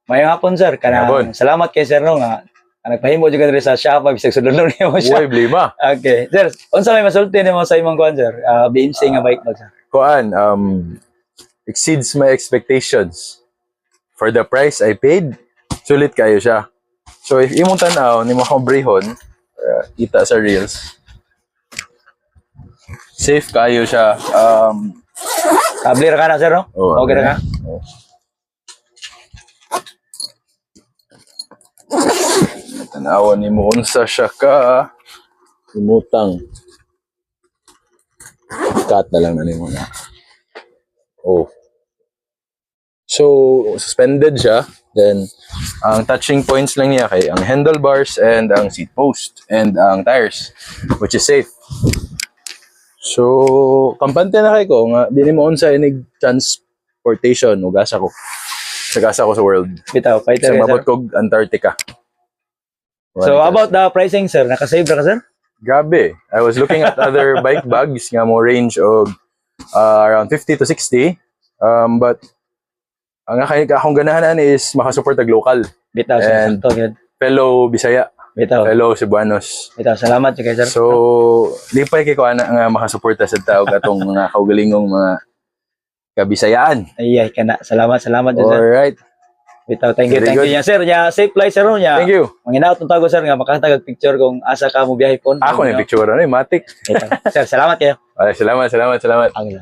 Mayong hapon sir, Hapon. salamat kay sir no nga nagpahimo jud diri sa shop bisag sudlon niyo mo siya. Uy, blima. Okay, sir, unsa may masulti nimo sa imong kuan sir? BMC nga bike bag sir. Kuan, exceeds my expectations. For the price I paid, sulit kayo siya. So if imong tan-aw nimo akong brehon, kita sa reels. Safe kayo siya. Kable ra ka na sir no? Oh, Okay ra ka? oh. Tanawan nimo unsa siya ka imutang. Cut na lang na nimo na. Oh. So, suspended siya. Then, ang touching points lang niya kay ang handlebars and ang seat post and ang tires, which is safe. So, kampante na kay ko nga di mo unsa inig transportation ug asa ko. Sagasa ko sa world. Bitaw, fighter Sa sir. mabot kog Antarctica. So about the pricing sir, nakasave ra ka sir? Grabe. I was looking at other bike bags nga mo range of around 50 to 60. But ang akong ganahan is makasupport ang local. Bitaw sir, And- sakto gyud. Fellow Bisaya, Bitaw. fellow Cebuanos. Bitaw, salamat kay sir. So, lipay kay ko ana nga makasuporta sa tao katong mga kaugalingong mga kabisayaan. Ay kana. Salamat jud sir. Alright. Bitaw, thank you, Very thank good. you ya sir. Ya safe flight sir no ya. Thank you. Manginaot ng tago sir nga makatagag picture kung asa ka mo biyahe pon. Ako na yung picture ano, matik. Bitaw. Sir, salamat kayo. Salamat. Ang